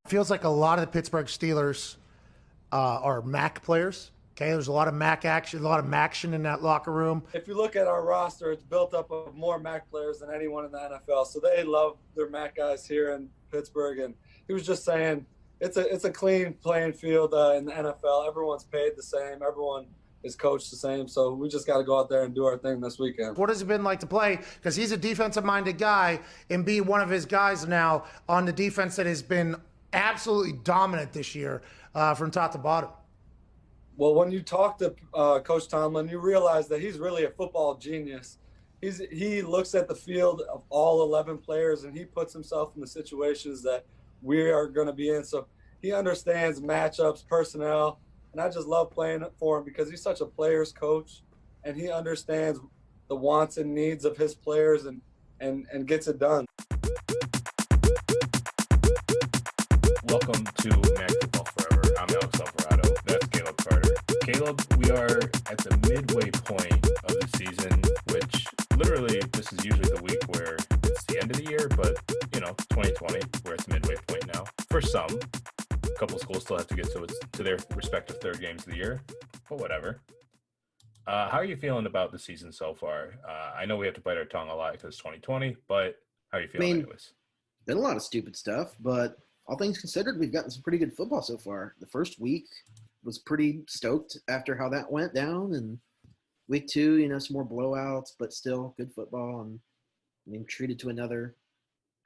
Feels like a lot of the Pittsburgh Steelers are MAC players. Okay, there's a lot of MAC action, a lot of MACtion in that locker room. If you look at our roster, it's built up of more MAC players than anyone in the NFL. So they love their MAC guys here in Pittsburgh. And he was just saying it's a clean playing field in the NFL. Everyone's paid the same. Everyone is coached the same. So we just got to go out there and do our thing this weekend. What has it been like to play? Because he's a defensive-minded guy, and be one of his guys now on the defense that has been absolutely dominant this year from top to bottom. Well, when you talk to Coach Tomlin, you realize that he's really a football genius. He looks at the field of all 11 players, and he puts himself in the situations that we are going to be in. So he understands matchups, personnel, and I just love playing for him because he's such a player's coach, and he understands the wants and needs of his players and gets it done. Welcome to MAC Football Forever. I'm Alex Alvarado. That's Caleb Carter. Caleb, we are at the midway point of the season, which literally this is usually the week where it's the end of the year, but 2020, we're at the midway point now. For some, a couple schools still have to get to their respective third games of the year, but whatever. How are you feeling about the season so far? I know we have to bite our tongue a lot because 2020, but how are you feeling anyways? Been a lot of stupid stuff, but all things considered, we've gotten some pretty good football so far. The first week was pretty stoked after how that went down, and week two, some more blowouts, but still good football. And treated to another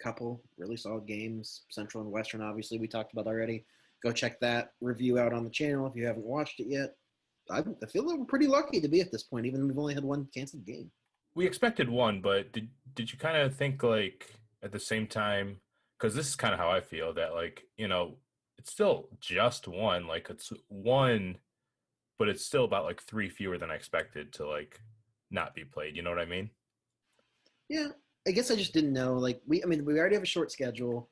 couple really solid games. Central and Western, obviously, we talked about already. Go check that review out on the channel if you haven't watched it yet. I feel like we're pretty lucky to be at this point, even though we've only had one canceled game. We expected one, but did you kind of think at the same time? Because this is kind of how I feel that it's still just one, it's one, but it's still about three fewer than I expected to not be played. You know what I mean? Yeah, I guess I just didn't know. We already have a short schedule.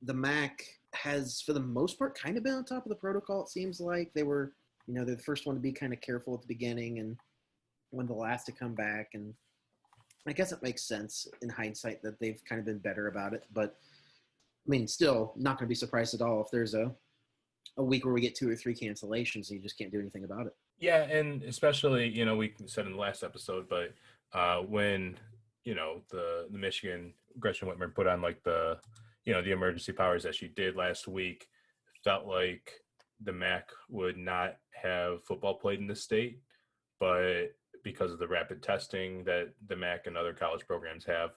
The MAC has, for the most part, kind of been on top of the protocol. It seems like they were, they're the first one to be kind of careful at the beginning and one of the last to come back. And I guess it makes sense in hindsight that they've kind of been better about it, but. Still not going to be surprised at all if there's a week where we get 2 or 3 cancellations and you just can't do anything about it. Yeah, and especially, we said in the last episode, but when, the Michigan, Gretchen Whitmer put on the emergency powers that she did last week, felt like the MAC would not have football played in the state, but because of the rapid testing that the MAC and other college programs have,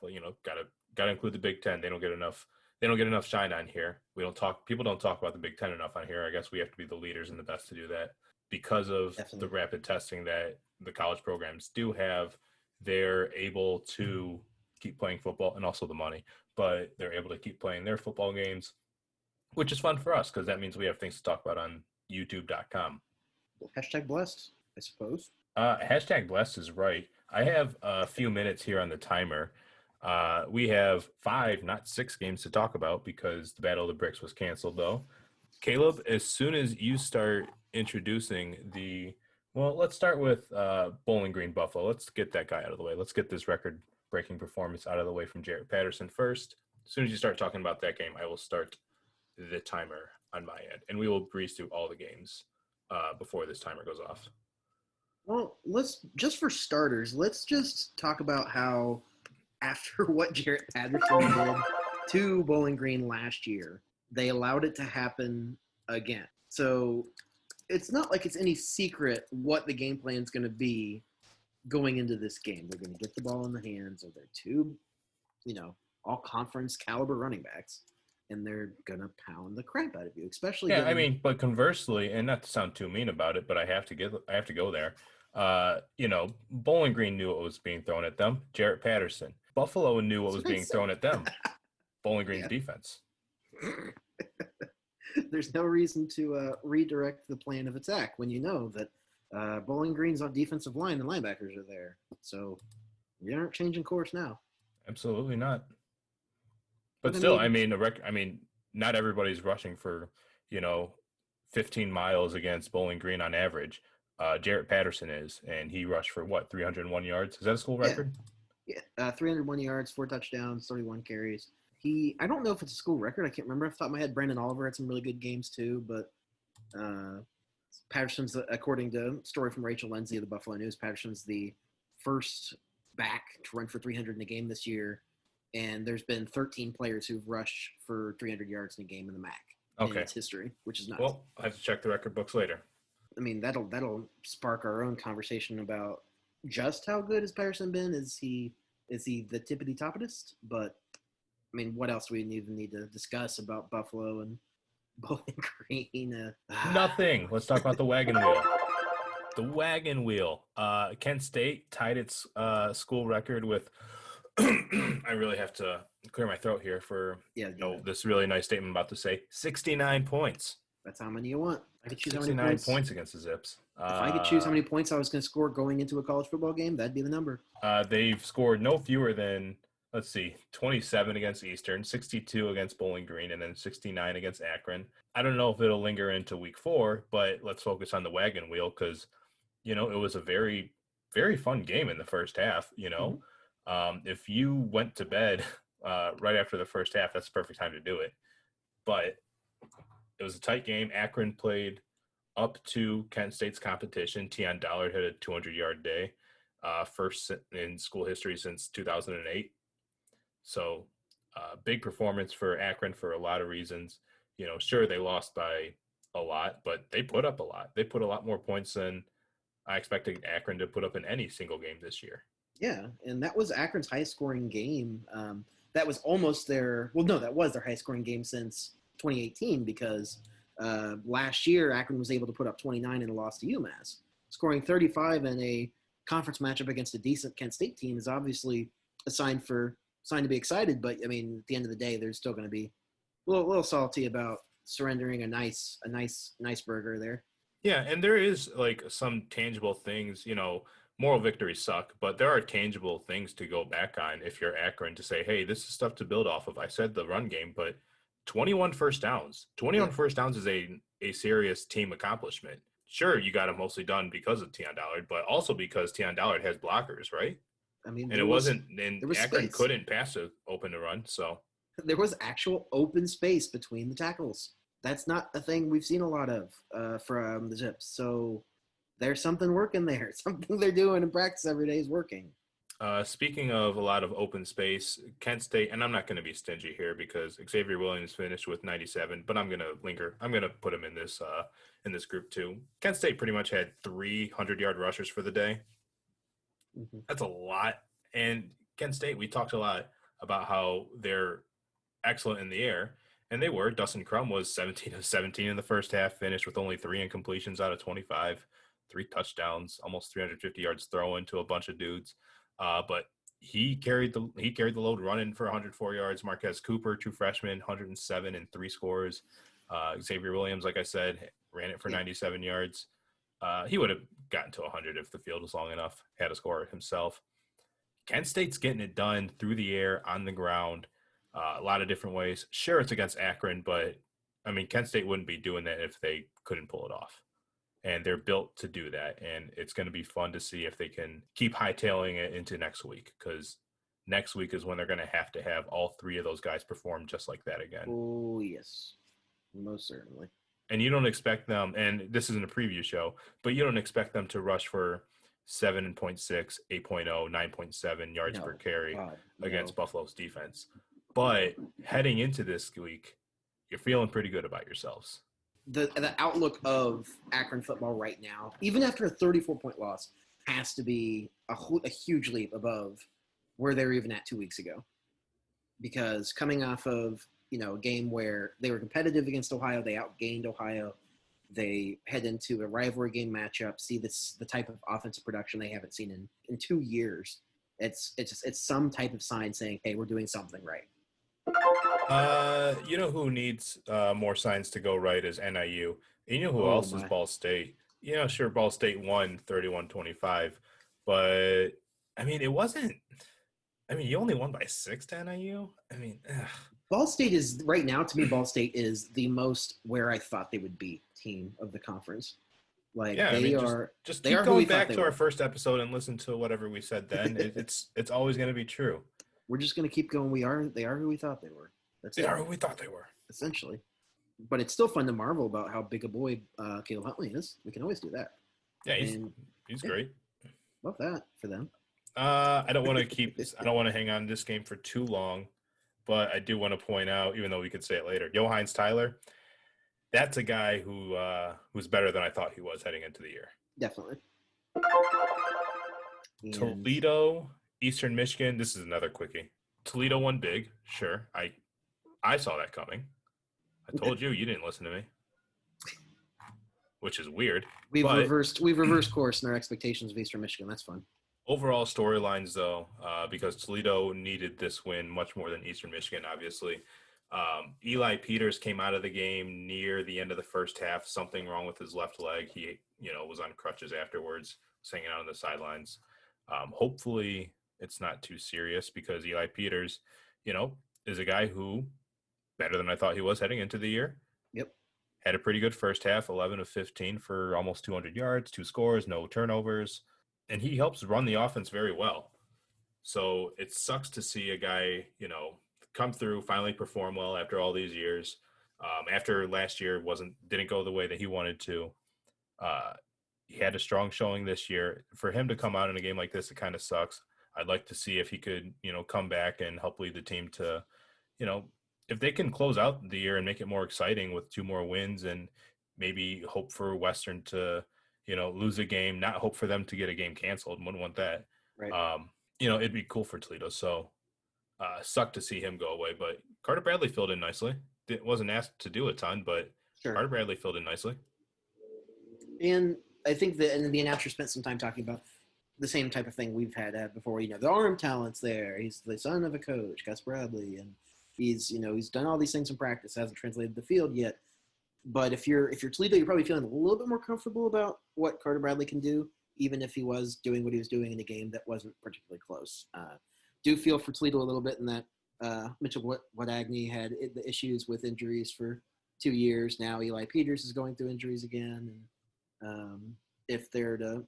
got to include the Big Ten. They don't get enough shine on here. People don't talk about the Big Ten enough on here. I guess we have to be the leaders and the best to do that. Because of the rapid testing that the college programs do have, they're able to keep playing football, and also the money, but they're able to keep playing their football games, which is fun for us because that means we have things to talk about on youtube.com. Hashtag blessed, I suppose. Hashtag blessed is right. I have a few minutes here on the timer. We have 5, not 6 games to talk about because the Battle of the Bricks was canceled, though. Caleb, as soon as you start introducing let's start with Bowling Green Buffalo. Let's get that guy out of the way. Let's get this record-breaking performance out of the way from Jaret Patterson first. As soon as you start talking about that game, I will start the timer on my end, and we will breeze through all the games before this timer goes off. Well, just for starters, let's just talk about how after what Jaret Patterson did to Bowling Green last year, they allowed it to happen again. So it's not like it's any secret what the game plan is going to be going into this game. They're going to get the ball in the hands of their 2, all conference caliber running backs, and they're going to pound the crap out of you, especially. Yeah, but conversely, and not to sound too mean about it, but I have to go there. Bowling Green knew what was being thrown at them. Jaret Patterson. Buffalo knew what was being thrown at them. Bowling Green's defense. There's no reason to redirect the plan of attack when you know that Bowling Green's on defensive line and linebackers are there. So we aren't changing course now. Absolutely not. But still, not everybody's rushing for 15 miles against Bowling Green on average. Jaret Patterson is, and he rushed for 301 yards? Is that a school record? Yeah, 301 yards, 4 touchdowns, 31 carries. I don't know if it's a school record. I can't remember off the top of my head. Brandon Oliver had some really good games too, but Patterson's, according to a story from Rachel Lindsay of the Buffalo News, Patterson's the first back to run for 300 in a game this year, and there's been 13 players who've rushed for 300 yards in a game in the MAC in its history, which is nuts. Well, I have to check the record books later. I mean, that'll spark our own conversation about just how good has Patterson been. Is he the tippity-toppitest? But I mean, what else do we even need to discuss about Buffalo and Bowling Green? Nothing. Let's talk about the wagon wheel. The wagon wheel. Kent State tied its school record with I really have to clear my throat here for this really nice statement I'm about to say. 69 points. That's how many you want. I could choose how 69 many points against the Zips. If I could choose how many points I was going to score going into a college football game, that'd be the number. They've scored no fewer than, 27 against Eastern, 62 against Bowling Green, and then 69 against Akron. I don't know if it'll linger into week 4, but let's focus on the wagon wheel because, it was a very, very fun game in the first half, If you went to bed right after the first half, that's the perfect time to do it. But it was a tight game. Akron played up to Kent State's competition. Tion Dollard had a 200-yard day, first in school history since 2008. So big performance for Akron for a lot of reasons. Sure, they lost by a lot, but they put up a lot. They put a lot more points than I expected Akron to put up in any single game this year. Yeah, and that was Akron's highest-scoring game. That was almost that was their highest-scoring game since 2018 because last year Akron was able to put up 29 in a loss to UMass. Scoring 35 in a conference matchup against a decent Kent State team is obviously a sign to be excited, but I mean, at the end of the day, they're still going to be a little salty about surrendering a nice burger there. Yeah, and there is some tangible things, moral victories suck, but there are tangible things to go back on if you're Akron to say, hey, this is stuff to build off of. I said the run game, but 21 first downs. 21 first downs is a serious team accomplishment. Sure, you got it mostly done because of Tion Dollard, but also because Tion Dollard has blockers, right? I mean, and Akron space. Couldn't pass it open to run, so. There was actual open space between the tackles. That's not a thing we've seen a lot of from the Zips. So there's something working there. Something they're doing in practice every day is working. Speaking of a lot of open space, Kent State, and I'm not going to be stingy here because Xavier Williams finished with 97, but I'm going to linger. I'm going to put him in this group too. Kent State pretty much had 300-yard rushers for the day. Mm-hmm. That's a lot. And Kent State, we talked a lot about how they're excellent in the air, and they were. Dustin Crum was 17 of 17 in the first half, finished with only 3 incompletions out of 25, 3 touchdowns, almost 350 yards thrown to a bunch of dudes. But he carried the load running for 104 yards. Marquez Cooper, true freshman, 107 and 3 scores. Xavier Williams, like I said, ran it for 97 yards. He would have gotten to 100 if the field was long enough, had a score himself. Kent State's getting it done through the air, on the ground, a lot of different ways. Sure, it's against Akron, but, I mean, Kent State wouldn't be doing that if they couldn't pull it off. And they're built to do that, and it's going to be fun to see if they can keep hightailing it into next week, because next week is when they're going to have all 3 of those guys perform just like that again. Oh, yes. Most certainly. And you don't expect them, and this isn't a preview show, but you don't expect them to rush for 7.6, 8.0, 9.7 yards per carry against Buffalo's defense. But heading into this week, you're feeling pretty good about yourselves. The outlook of Akron football right now, even after a 34-point loss, has to be a huge leap above where they were even at 2 weeks ago. Because coming off of, a game where they were competitive against Ohio, they outgained Ohio, they head into a rivalry game matchup, see the type of offensive production they haven't seen in 2 years. It's some type of sign saying, hey, we're doing something right. You know who needs more signs to go right is NIU. You know who else is Ball State. Sure, Ball State won 31-25, but I mean, it wasn't. I mean, you only won by 6 to NIU. I mean, Ball State is right now to me. Ball State is the most where I thought they would be team of the conference. Just keep going back to our first episode and listen to whatever we said then. It's always going to be true. we're just going to keep going. They are who we thought they were. They are who we thought they were. Essentially. But it's still fun to marvel about how big a boy Caleb Huntley is. We can always do that. Yeah, he's great. Love that for them. I don't want to hang on to this game for too long, but I do want to point out, even though we could say it later, Johannes Tyler, that's a guy who's better than I thought he was heading into the year. Definitely. Toledo, Eastern Michigan. This is another quickie. Toledo won big, sure. I saw that coming. I told you didn't listen to me, which is weird. We've reversed course in our expectations of Eastern Michigan. That's fun. Overall storylines, though, because Toledo needed this win much more than Eastern Michigan, obviously. Eli Peters came out of the game near the end of the first half. Something wrong with his left leg. He, was on crutches afterwards, was hanging out on the sidelines. Hopefully it's not too serious because Eli Peters, is a guy who better than I thought he was heading into the year. Yep. Had a pretty good first half, 11 of 15 for almost 200 yards, 2 scores, no turnovers. And he helps run the offense very well. So it sucks to see a guy, come through, finally perform well after all these years. After last year didn't go the way that he wanted to. He had a strong showing this year. For him to come out in a game like this, it kind of sucks. I'd like to see if he could, come back and help lead the team to, if they can close out the year and make it more exciting with 2 more wins and maybe hope for Western to, lose a game, not hope for them to get a game canceled. Wouldn't want that. Right. It'd be cool for Toledo. So sucked to see him go away, but Carter Bradley filled in nicely. Wasn't asked to do a ton, but sure. Carter Bradley filled in nicely. And I think that, and the announcer spent some time talking about the same type of thing we've had before. The arm talent's there. He's the son of a coach, Gus Bradley, and he's done all these things in practice. Hasn't translated to the field yet. But if you're Toledo, you're probably feeling a little bit more comfortable about what Carter Bradley can do, even if he was doing what he was doing in a game that wasn't particularly close. Do feel for Toledo a little bit in that Mitchell Wadagney had the issues with injuries for 2 years. Now Eli Peters is going through injuries again. And if they're to,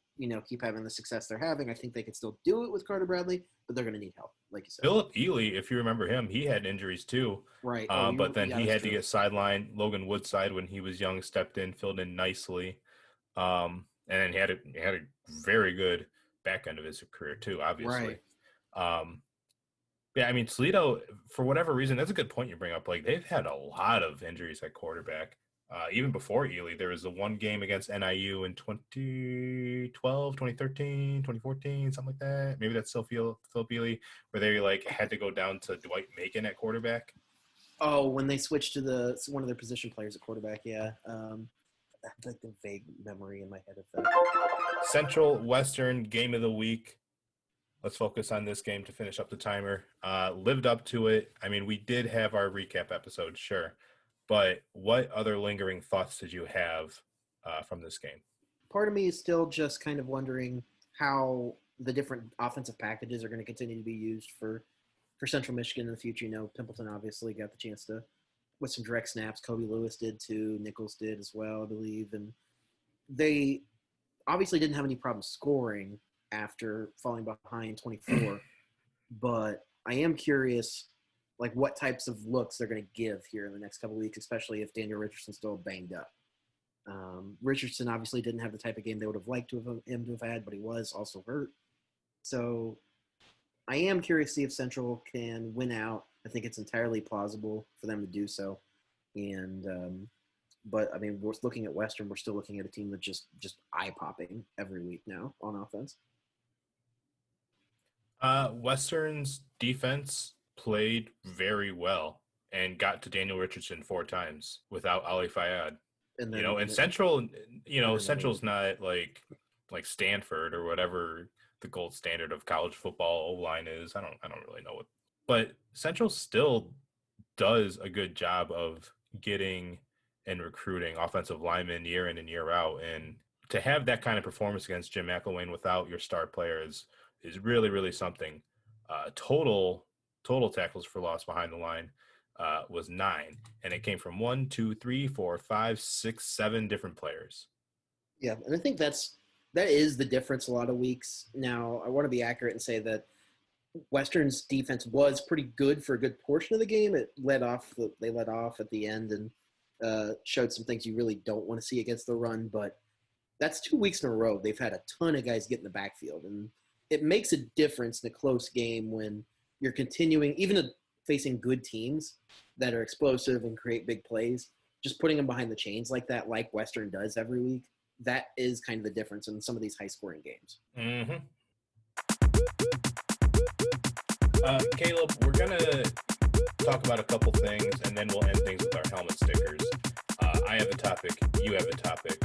keep having the success they're having, I think they could still do it with Carter Bradley, but they're going to need help, like you said. Philip Ely, if you remember him, he had injuries too. Right. But then he had to get sidelined. Logan Woodside, when he was young, stepped in, filled in nicely. And then he had a very good back end of his career too, obviously. Right. Toledo, for whatever reason, that's a good point you bring up. Like, they've had a lot of injuries at quarterback. Even before Ely, there was the one game against NIU in 2012, 2013, 2014, something like that. Maybe that's still Philip Ely, where they had to go down to Dwight Macon at quarterback. Oh, when they switched to one of their position players at quarterback, yeah. That's like the vague memory in my head of that. Central Western game of the week. Let's focus on this game to finish up the timer. Lived up to it. I mean, we did have our recap episode, sure. But what other lingering thoughts did you have from this game? Part of me is still just kind of wondering how the different offensive packages are going to continue to be used for Central Michigan in the future. Pimpleton obviously got the chance to, with some direct snaps. Kobe Lewis did too. Nichols did as well, I believe. And they obviously didn't have any problem scoring after falling behind 24. But I am curious what types of looks they're going to give here in the next couple of weeks, especially if Daniel Richardson's still banged up. Richardson obviously didn't have the type of game they would have liked him to have had, but he was also hurt. So I am curious to see if Central can win out. I think it's entirely plausible for them to do so. And but we're looking at Western. We're still looking at a team that's just eye-popping every week now on offense. Western's defense played very well and got to Daniel Richardson 4 times without Ali Fayyad. And Central, Central's not like Stanford or whatever the gold standard of college football O-line is. I don't really know but Central still does a good job of getting and recruiting offensive linemen year in and year out. And to have that kind of performance against Jim McElwain without your star players is really, really something. Total tackles for loss behind the line was 9, and it came from 1, 2, 3, 4, 5, 6, 7 different players. Yeah, and I think that is the difference a lot of weeks. Now, I want to be accurate and say that Western's defense was pretty good for a good portion of the game. They let off at the end and showed some things you really don't want to see against the run. But that's 2 weeks in a row. They've had a ton of guys get in the backfield. And it makes a difference in a close game when you're continuing, even facing good teams that are explosive and create big plays, just putting them behind the chains like that, like Western does every week. That is kind of the difference in some of these high-scoring games. Mm-hmm. Caleb, we're going to talk about a couple things, and then we'll end things with our helmet stickers. I have a topic. You have a topic.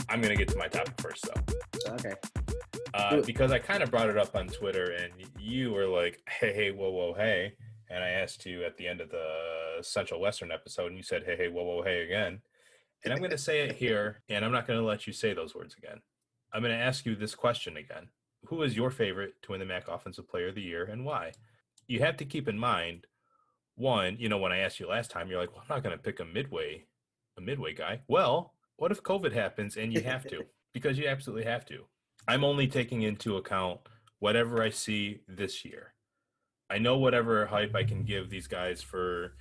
I'm going to get to my topic first, though. Okay. Because I kind of brought it up on Twitter, and you were like, hey, whoa, hey. And I asked you at the end of the Central Western episode, and you said, hey, whoa, hey again. And I'm going to say it here, and I'm not going to let you say those words again. I'm going to ask you this question again. Who is your favorite to win the MAC Offensive Player of the Year, and why? You have to keep in mind, one, when I asked you last time, you're like, well, I'm not going to pick a midway guy. Well, what if COVID happens and you have to? Because you absolutely have to. I'm only taking into account whatever I see this year. I know whatever hype I can give these guys for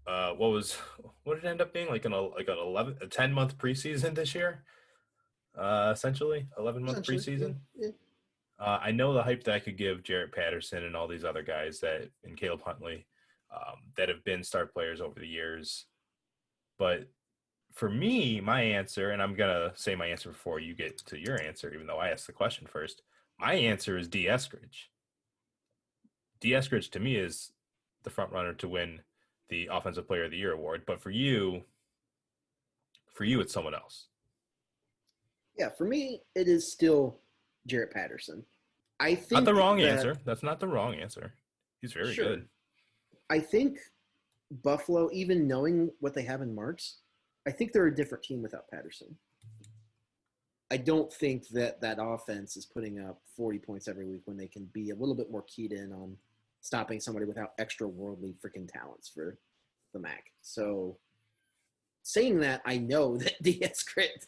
what did it end up being, like a 10-month preseason this year, essentially 11-month preseason. Yeah. I know the hype that I could give Jaret Patterson and all these other guys and Caleb Huntley that have been star players over the years. But for me, my answer, and I'm going to say my answer before you get to your answer, even though I asked the question first, my answer is D. Eskridge. D. Eskridge, to me, is the front runner to win the Offensive Player of the Year award. But for you, it's someone else. Yeah, for me, it is still Jaret Patterson. I think not the wrong answer. That's not the wrong answer. He's very good. I think Buffalo, even knowing what they have in Marks, I think they're a different team without Patterson. I don't think that offense is putting up 40 points every week when they can be a little bit more keyed in on stopping somebody without extra worldly freaking talents for the MAC. So saying that, I know that D. Eskridge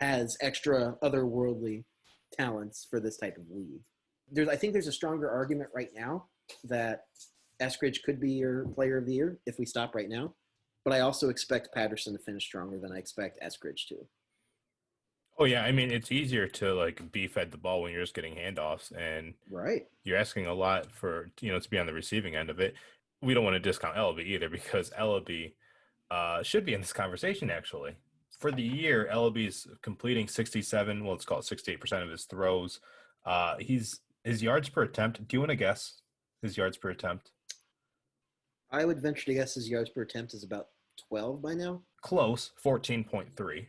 has extra otherworldly talents for this type of league. I think there's a stronger argument right now that Eskridge could be your player of the year if we stop right now. But I also expect Patterson to finish stronger than I expect Eskridge to. Oh, yeah. I mean, it's easier to, be fed the ball when you're just getting handoffs. And right. You're asking a lot for, to be on the receiving end of it. We don't want to discount Ellaby either because Ellaby should be in this conversation, actually. For the year, Ellaby's completing 68% of his throws. His yards per attempt, do you want to guess his yards per attempt? I would venture to guess his yards per attempt is about 12 by now. Close, 14.3.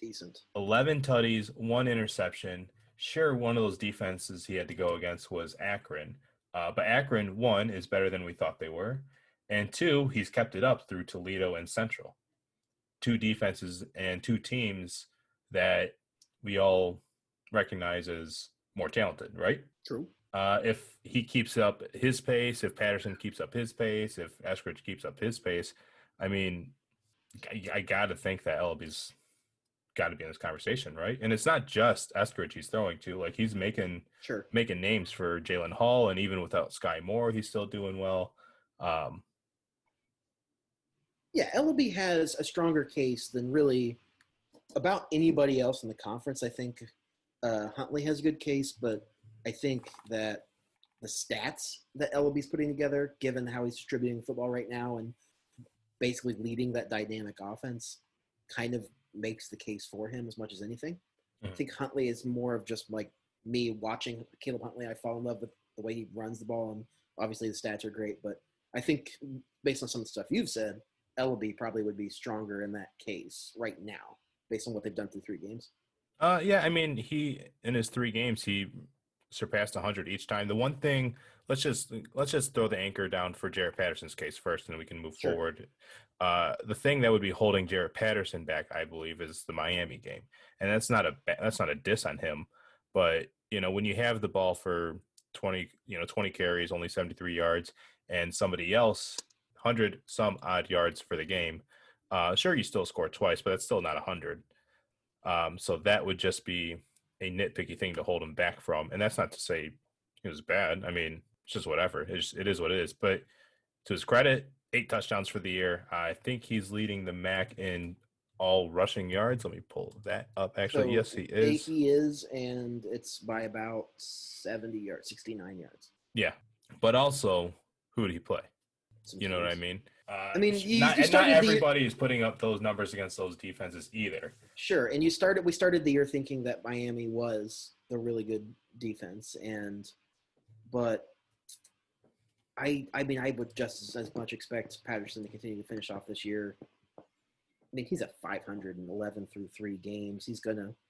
Decent. 11 tutties, 1 interception. Sure, one of those defenses he had to go against was Akron. But Akron, 1, is better than we thought they were. And 2, he's kept it up through Toledo and Central. 2 defenses and 2 teams that we all recognize as more talented, right? True. If he keeps up his pace, if Patterson keeps up his pace, if Eskridge keeps up his pace, I mean, I got to think that Ellaby's got to be in this conversation, right? And it's not just Eskridge he's throwing to. He's making names for Jalen Hall, and even without Sky Moore, he's still doing well. Yeah, Ellaby has a stronger case than really about anybody else in the conference. I think Huntley has a good case, but I think that the stats that Ellaby's putting together, given how he's distributing football right now and basically leading that dynamic offense, kind of makes the case for him as much as anything. Mm-hmm. I think Huntley is more of just like me watching Caleb Huntley. I fall in love with the way he runs the ball, and obviously the stats are great. But I think based on some of the stuff you've said, Ellaby probably would be stronger in that case right now, based on what they've done through 3 games. Yeah, I mean, he in his 3 games he surpassed 100 each time. The one thing, let's just throw the anchor down for Jaret Patterson's case first, and then we can move forward. The thing that would be holding Jaret Patterson back, I believe, is the Miami game, and that's not a diss on him, but when you have the ball for 20 carries, only 73 yards, and somebody else 100 some odd yards for the game, sure, you still score twice, but that's still not 100. So that would just be a nitpicky thing to hold him back from. And that's not to say it was bad. I mean, it's just whatever. It is what it is. But to his credit, 8 touchdowns for the year. I think he's leading the MAC in all rushing yards. Let me pull that up. Actually, So yes, he is. He is, and it's by about 70 yards, 69 yards. Yeah. But also, who did he play? Some You know what I teams. mean? I mean, not everybody is putting up those numbers against those defenses either. Sure, and we started the year thinking that Miami was the really good defense, but I mean, I would just as much expect Patterson to continue to finish off this year. I mean, he's at 511 through 3 games.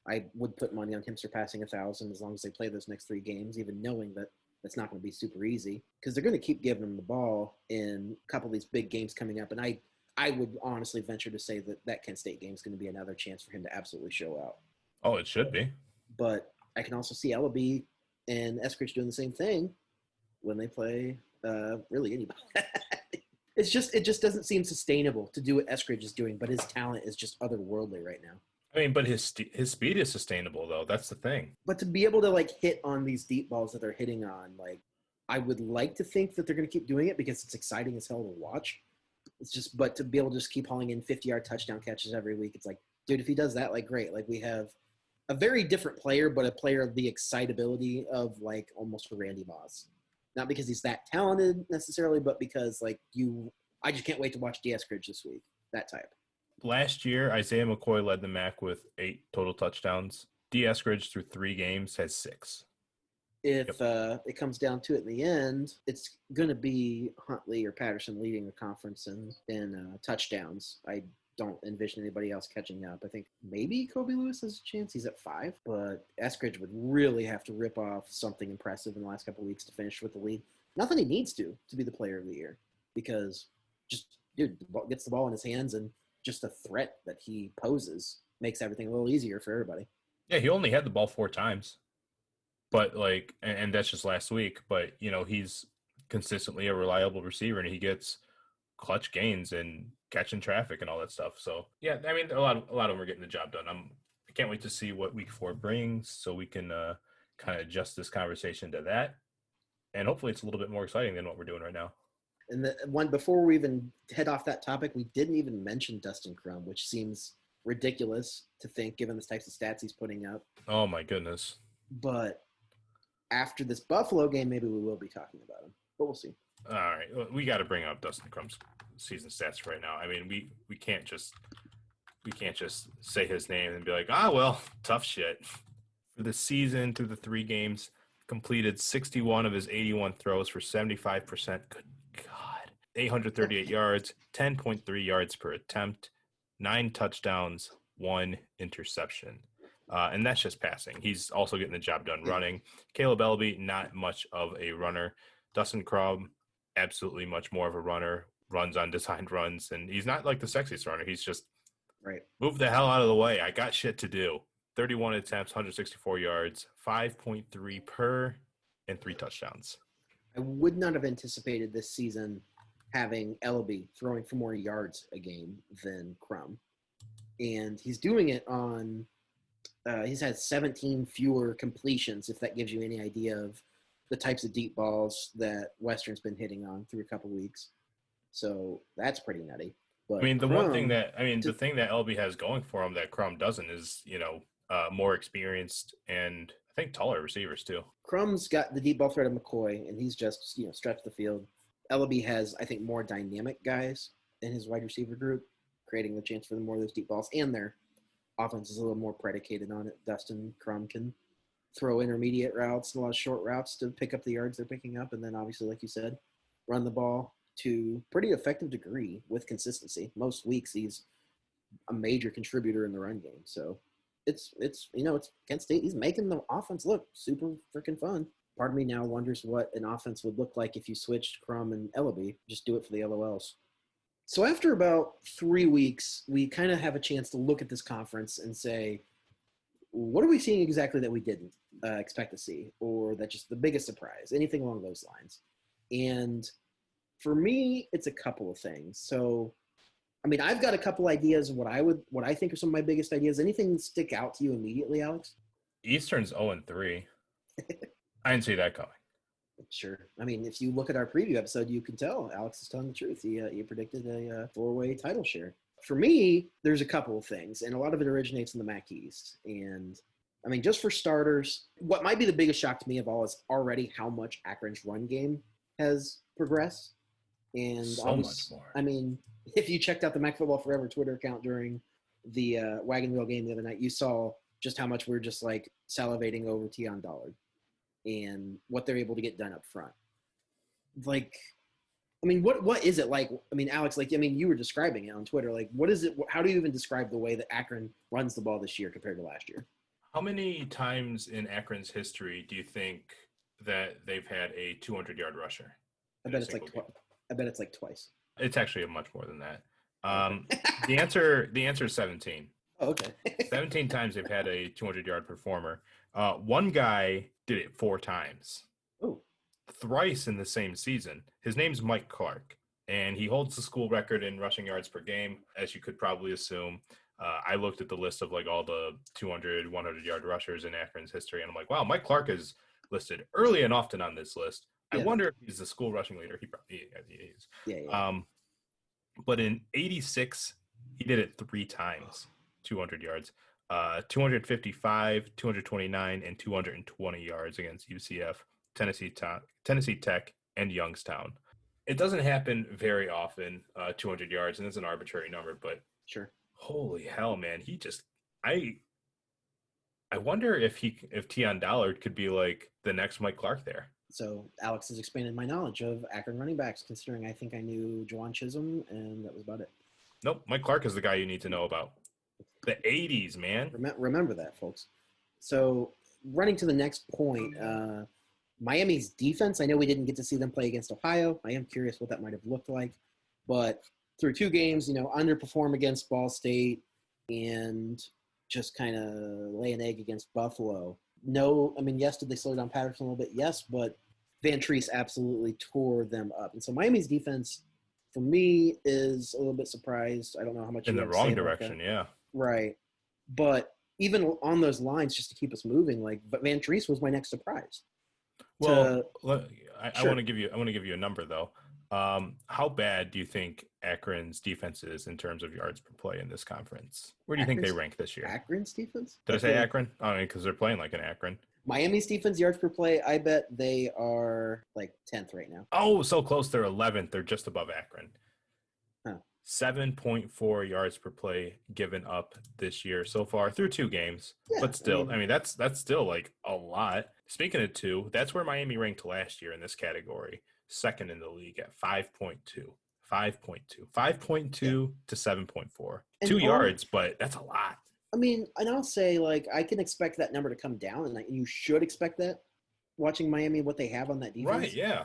I would put money on him surpassing 1,000 as long as they play those next 3 games, even knowing that that's not going to be super easy because they're going to keep giving him the ball in a couple of these big games coming up. And I would honestly venture to say that Kent State game is going to be another chance for him to absolutely show out. Oh, it should be. But I can also see Ellaby and Eskridge doing the same thing when they play really anybody. It just doesn't seem sustainable to do what Eskridge is doing, but his talent is just otherworldly right now. I mean, but his speed is sustainable, though. That's the thing. But to be able to, like, hit on these deep balls that they're hitting on, like, I would like to think that they're going to keep doing it because it's exciting as hell to watch. But to be able to just keep hauling in 50-yard touchdown catches every week, it's like, dude, if he does that, like, great. Like, we have a very different player, but a player of the excitability of, like, almost a Randy Moss. Not because he's that talented necessarily, but because, like, I just can't wait to watch D. Eskridge this week. That type. Last year, Isaiah McCoy led the MAC with 8 total touchdowns. D. Eskridge through 3 games has 6. If it comes down to it in the end, it's going to be Huntley or Patterson leading the conference in touchdowns. I don't envision anybody else catching up. I think maybe Kobe Lewis has a chance. He's at 5, but Eskridge would really have to rip off something impressive in the last couple of weeks to finish with the lead. Not that he needs to be the player of the year because just, dude, gets the ball in his hands and just the threat that he poses makes everything a little easier for everybody. Yeah, he only had the ball 4 times. But, like, and that's just last week. But, you know, he's consistently a reliable receiver, and he gets clutch gains and catching traffic and all that stuff. So, yeah, I mean, a lot of them are getting the job done. I can't wait to see what week 4 brings so we can kind of adjust this conversation to that. And hopefully it's a little bit more exciting than what we're doing right now. And the one before we even head off that topic, we didn't even mention Dustin Crum, which seems ridiculous to think given the types of stats he's putting up. Oh, my goodness. But after this Buffalo game, maybe we will be talking about him. But we'll see. All right. We got to bring up Dustin Crum's season stats right now. I mean, we can't just say his name and be like, well, tough shit. For the season, through the 3 games, completed 61 of his 81 throws for 75%. Good God. 838 yards, 10.3 yards per attempt, 9 touchdowns, 1 interception. And that's just passing. He's also getting the job done running. Caleb Ellaby, not much of a runner. Dustin Crum, absolutely much more of a runner, runs on designed runs. And he's not like the sexiest runner. He's just move the hell out of the way. I got shit to do. 31 attempts, 164 yards, 5.3 per, and 3 touchdowns. I would not have anticipated this season having Ellaby throwing for more yards a game than Crum. And he's doing it on he's had 17 fewer completions, if that gives you any idea of the types of deep balls that Western's been hitting on through a couple weeks. So that's pretty nutty. But I mean, the thing that Ellaby has going for him that Crum doesn't is, more experienced and I think taller receivers too. Crum's got the deep ball threat of McCoy, and he's just, stretched the field. Ellaby has, I think, more dynamic guys in his wide receiver group, creating the chance for more of those deep balls, and their offense is a little more predicated on it. Dustin Crum can throw intermediate routes, a lot of short routes to pick up the yards they're picking up, and then obviously, like you said, run the ball to pretty effective degree with consistency. Most weeks he's a major contributor in the run game. So it's Kent State. He's making the offense look super freaking fun. Part of me now wonders what an offense would look like if you switched Crum and Ellaby. Just do it for the LOLs. So after about 3 weeks, we kind of have a chance to look at this conference and say, what are we seeing exactly that we didn't expect to see, or that just the biggest surprise, anything along those lines? And for me, it's a couple of things. So, I mean, I've got a couple ideas of what I think are some of my biggest ideas. Anything stick out to you immediately, Alex? Eastern's 0-3. I didn't see that coming. Sure. I mean, if you look at our preview episode, you can tell Alex is telling the truth. He predicted a four-way title share. For me, there's a couple of things, and a lot of it originates in the MAC East. And, I mean, just for starters, what might be the biggest shock to me of all is already how much Akron's run game has progressed. And So much more. I mean, if you checked out the MAC Football Forever Twitter account during the Wagon Wheel game the other night, you saw just how much we're just, like, salivating over Tion Dollard and what they're able to get done up front. Like, I mean, what is it like? I mean, Alex, like, I mean, you were describing it on Twitter. Like, what is it? How do you even describe the way that Akron runs the ball this year compared to last year? How many times in Akron's history do you think that they've had a 200-yard rusher? I bet it's like twice. It's actually much more than that. The answer is 17. Oh, okay. 17 times they've had a 200-yard performer. One guy did it 4 times. Oh. Thrice in the same season. His name's Mike Clark, and he holds the school record in rushing yards per game, as you could probably assume. I looked at the list of like all the 200, 100-yard rushers in Akron's history, and I'm like, wow, Mike Clark is listed early and often on this list. Yeah. I wonder if he's the school rushing leader. He probably is. Yeah. But in 86, he did it 3 times, 200 yards. 255, 229, and 220 yards against UCF, Tennessee Tech, and Youngstown. It doesn't happen very often, 200 yards, and it's an arbitrary number, but sure. Holy hell, man! I wonder if Tion Dollard could be like the next Mike Clark there. So Alex has expanded my knowledge of Akron running backs, considering I think I knew Jawan Chisholm, and that was about it. Nope, Mike Clark is the guy you need to know about. The 80s, man. Remember that, folks. So running to the next point, Miami's defense, I know we didn't get to see them play against Ohio. I am curious what that might have looked like. But through 2 games, underperform against Ball State and just kind of lay an egg against Buffalo. No, I mean, yes, did they slow down Patterson a little bit? Yes, but Van Treese absolutely tore them up. And so Miami's defense, for me, is a little bit surprised. I don't know how much in the wrong direction, yeah. Right. But even on those lines, just to keep us moving, but Van Treese was my next surprise. Well, I want to give you a number though. How bad do you think Akron's defense is in terms of yards per play in this conference? Where do you think they rank this year? Akron's defense? Did I say Akron? I mean, because they're playing like an Akron. Miami's defense yards per play, I bet they are like 10th right now. Oh, so close. They're 11th. They're just above Akron. Huh. 7.4 yards per play given up this year so far through 2 games. Yeah, but still, I mean that's still like a lot. Speaking of 2, that's where Miami ranked last year in this category. 2nd in the league at 5.2 to 7.4. 2 yards, but that's a lot. I mean, and I'll say, I can expect that number to come down, and you should expect that watching Miami, what they have on that defense. Right, yeah.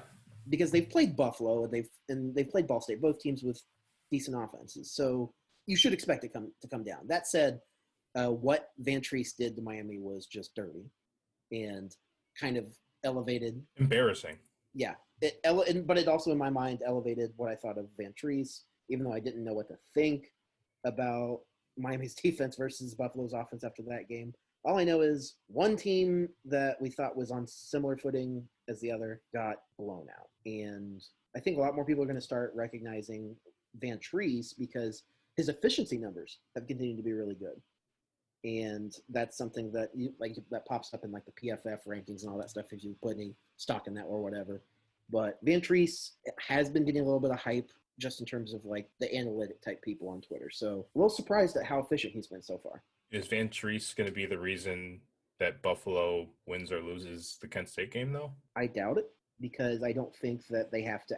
Because they've played Buffalo, and they've played Ball State, both teams with decent offenses. So you should expect it to come down. That said, what Van Treese did to Miami was just dirty and kind of elevated. Embarrassing. Yeah. But it also, in my mind, elevated what I thought of Van Treese, even though I didn't know what to think about Miami's defense versus Buffalo's offense after that game. All I know is one team that we thought was on similar footing as the other got blown out. And I think a lot more people are going to start recognizing Van Treese because his efficiency numbers have continued to be really good. And that's something that that pops up in the PFF rankings and all that stuff if you put any stock in that or whatever. But Van Treese has been getting a little bit of hype just in terms of the analytic type people on Twitter. So a little surprised at how efficient he's been so far. Is Van Treese going to be the reason that Buffalo wins or loses the Kent State game though? I doubt it because I don't think that they have to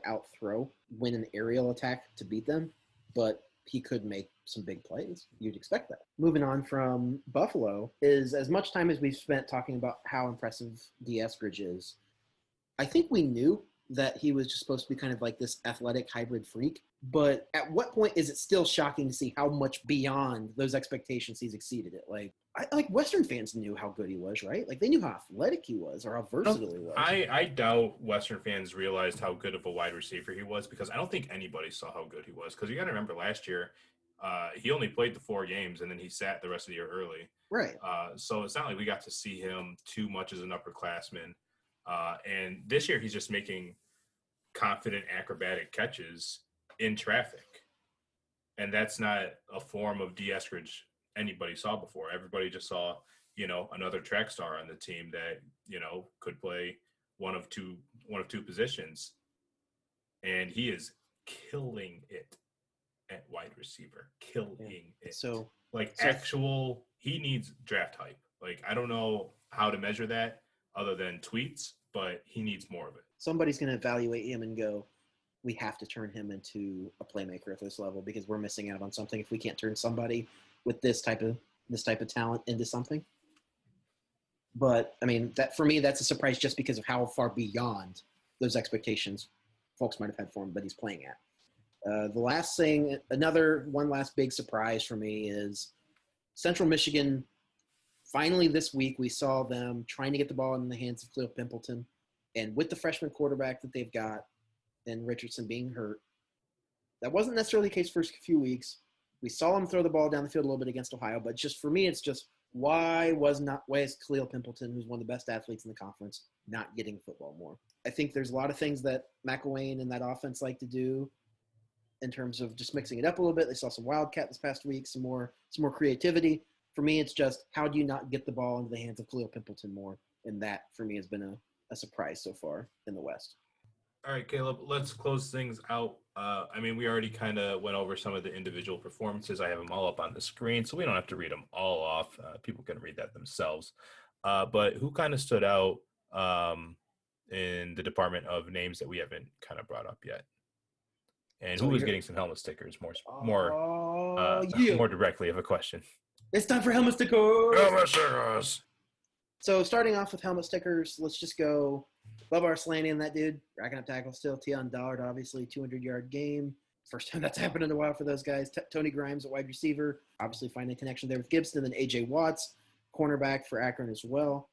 win an aerial attack to beat them, but he could make some big plays. You'd expect that. Moving on from Buffalo is as much time as we've spent talking about how impressive Eskridge is. I think we knew that he was just supposed to be kind of like this athletic hybrid freak. But at what point is it still shocking to see how much beyond those expectations he's exceeded it? Western fans knew how good he was, right? They knew how athletic he was or how versatile he was. I doubt Western fans realized how good of a wide receiver he was because I don't think anybody saw how good he was. Because you got to remember last year, He only played the 4 games, and then he sat the rest of the year early. Right. So it's not like we got to see him too much as an upperclassman. And this year he's just making confident acrobatic catches in traffic. And that's not a form of Eskridge anybody saw before. Everybody just saw, another track star on the team that, could play one of two positions. And he is killing it at wide receiver. Killing it. So he needs draft hype. Like, I don't know how to measure that other than tweets, but he needs more of it. Somebody's going to evaluate him and go, we have to turn him into a playmaker at this level because we're missing out on something if we can't turn somebody with this type of talent into something. But I mean, that for me, that's a surprise just because of how far beyond those expectations folks might have had for him, but he's playing at. The last thing, one last big surprise for me is Central Michigan. Finally, this week, we saw them trying to get the ball in the hands of Cleo Pimpleton. And with the freshman quarterback that they've got and Richardson being hurt, that wasn't necessarily the case for a few weeks. We saw him throw the ball down the field a little bit against Ohio, but just for me, it's just why is Khalil Pimpleton, who's one of the best athletes in the conference, not getting football more? I think there's a lot of things that McElwain and that offense like to do in terms of just mixing it up a little bit. They saw some wildcat this past week, some more creativity. For me, it's just how do you not get the ball into the hands of Khalil Pimpleton more? And that, for me, has been a surprise so far in the West. All right, Caleb, let's close things out. We already kind of went over some of the individual performances. I have them all up on the screen, so we don't have to read them all off. People can read that themselves. But who kind of stood out in the department of names that we haven't kind of brought up yet? And who was getting some helmet stickers more directly of a question? It's time for helmet stickers. Helmet stickers. So starting off with helmet stickers, let's just go Bubba Arslanian, that dude, racking up tackles still. Tion Dollard, obviously, 200-yard game. First time that's happened in a while for those guys. Tony Grimes, a wide receiver, obviously finding a connection there with Gibson. And then A.J. Watts, cornerback for Akron as well.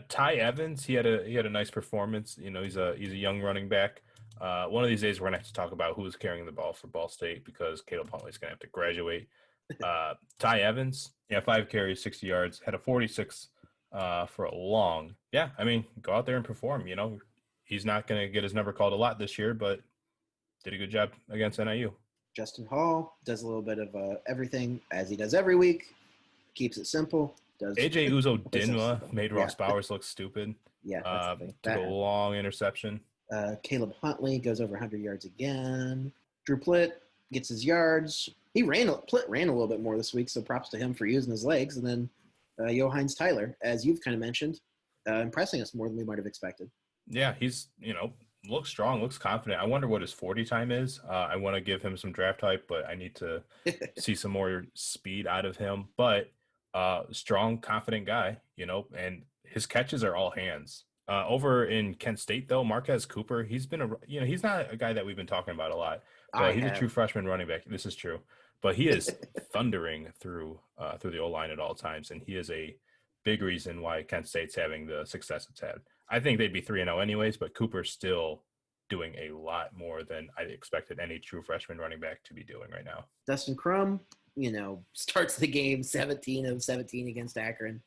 Ty Evans, he had a nice performance. He's a young running back. One of these days, we're going to have to talk about who's carrying the ball for Ball State because Caleb Huntley's going to have to graduate. Ty Evans, 5 carries, 60 yards, had a 46 for a long. Yeah, go out there and perform. He's not going to get his number called a lot this year, but did a good job against NIU. Justin Hall does a little bit of everything as he does every week. Keeps it simple. AJ Uzo-Dinwa made Ross Bowers look stupid. Yeah, that's the thing. Took a long interception. Caleb Huntley goes over 100 yards again. Drew Plitt gets his yards. Plitt ran a little bit more this week, so props to him for using his legs. And then Johannes Tyler, as you've kind of mentioned, impressing us more than we might have expected. Yeah, he's, looks strong, looks confident. I wonder what his 40 time is. I want to give him some draft hype, but I need to see some more speed out of him. But strong, confident guy, and his catches are all hands. Over in Kent State, though, Marquez Cooper, he's been he's not a guy that we've been talking about a lot, but he's a true freshman running back. This is true, but he is thundering through the O-line at all times, and he is a big reason why Kent State's having the success it's had. I think they'd be 3-0 anyways, but Cooper's still doing a lot more than I expected any true freshman running back to be doing right now. Dustin Crum, starts the game 17 of 17 against Akron,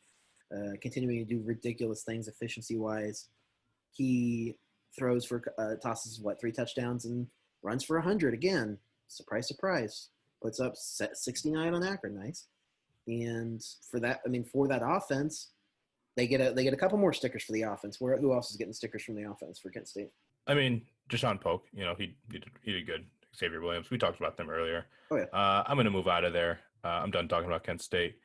continuing to do ridiculous things efficiency-wise. He throws for tosses 3 touchdowns and runs for 100 again. Surprise, surprise. Puts up 69 on Akron, nice. And for that offense, they get a couple more stickers for the offense. Who else is getting stickers from the offense for Kent State? Deshaun Polk, he did good. Xavier Williams, we talked about them earlier. Oh, yeah. I'm going to move out of there. I'm done talking about Kent State.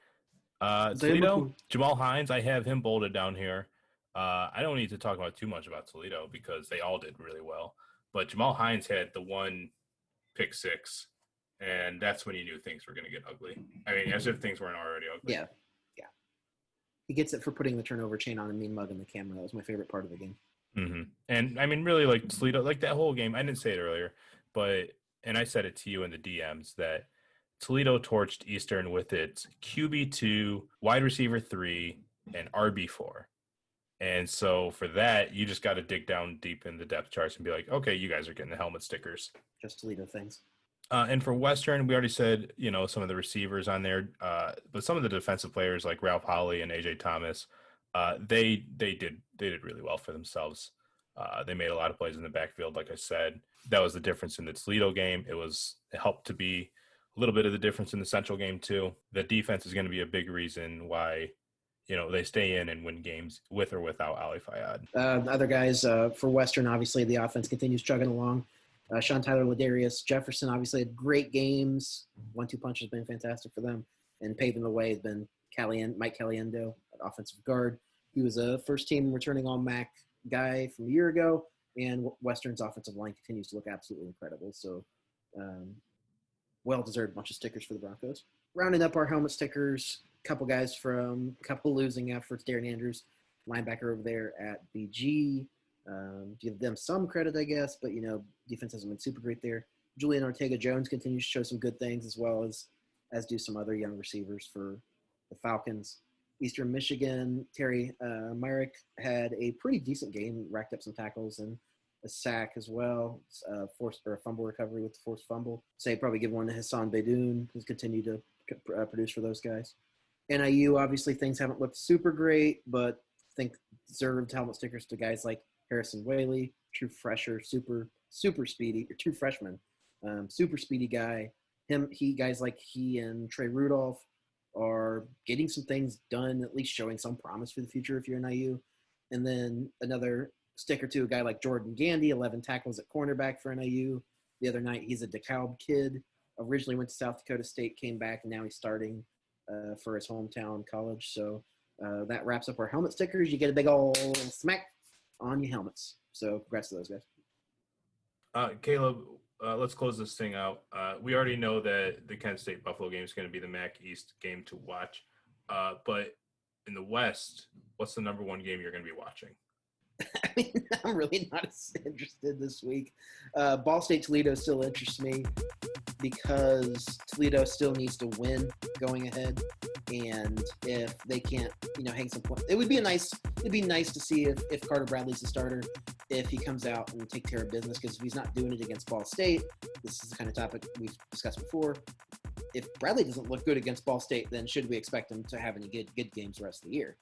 Toledo, Jamal Hines, I have him bolded down here. I don't need to talk about too much about Toledo because they all did really well. But Jamal Hines had the one pick six, and that's when you knew things were going to get ugly. As if things weren't already ugly. Yeah. He gets it for putting the turnover chain on and mean mugging the camera. That was my favorite part of the game. Mm-hmm. And really, like Toledo, like that whole game, I didn't say it earlier, and I said it to you in the DMs that Toledo torched Eastern with its QB2, wide receiver 3, and RB4. And so for that, you just got to dig down deep in the depth charts and be like, okay, you guys are getting the helmet stickers. Just Toledo things. And for Western, we already said, some of the receivers on there, but some of the defensive players like Ralph Holly and AJ Thomas, they did really well for themselves. They made a lot of plays in the backfield. Like I said, that was the difference in the Toledo game. It helped to be a little bit of the difference in the Central game too. The defense is going to be a big reason why, they stay in and win games with or without Ali Fayyad. Other guys for Western, obviously the offense continues chugging along. Sean Tyler, Ladarius Jefferson obviously had great games. 1-2 punch has been fantastic for them. And paving the way has been Mike Caliendo, an offensive guard. He was a first-team returning All-MAC guy from a year ago, and Western's offensive line continues to look absolutely incredible. So well-deserved bunch of stickers for the Broncos. Rounding up our helmet stickers, a couple losing efforts. Darren Andrews, linebacker over there at BG. Give them some credit, I guess, but, defense hasn't been super great there. Julian Ortega-Jones continues to show some good things, as well as do some other young receivers for the Falcons. Eastern Michigan, Terry Myrick had a pretty decent game, racked up some tackles and a sack as well, a fumble recovery with the forced fumble. Say probably give one to Hassan Beydoun, who's continued to produce for those guys. NIU, obviously things haven't looked super great, but I think deserved helmet stickers to guys like Harrison Whaley, true fresher, super speedy, or true freshman, super speedy guy. Guys like he and Trey Rudolph are getting some things done, at least showing some promise for the future if you're NIU. And then another sticker to a guy like Jordan Gandy, 11 tackles at cornerback for NIU. The other night, he's a DeKalb kid, originally went to South Dakota State, came back, and now he's starting for his hometown college. So that wraps up our helmet stickers. You get a big old smack on your helmets. So congrats to those guys. Caleb, let's close this thing out. We already know that the Kent State Buffalo game is going to be the MAC East game to watch. But in the West, what's the number one game you're going to be watching? I mean, I'm really not as interested this week. Ball State Toledo still interests me because Toledo still needs to win going ahead. And if they can't, hang some points, it'd be nice to see if Carter Bradley's the starter, if he comes out and take care of business, because if he's not doing it against Ball State, this is the kind of topic we've discussed before. If Bradley doesn't look good against Ball State, then should we expect him to have any good games the rest of the year?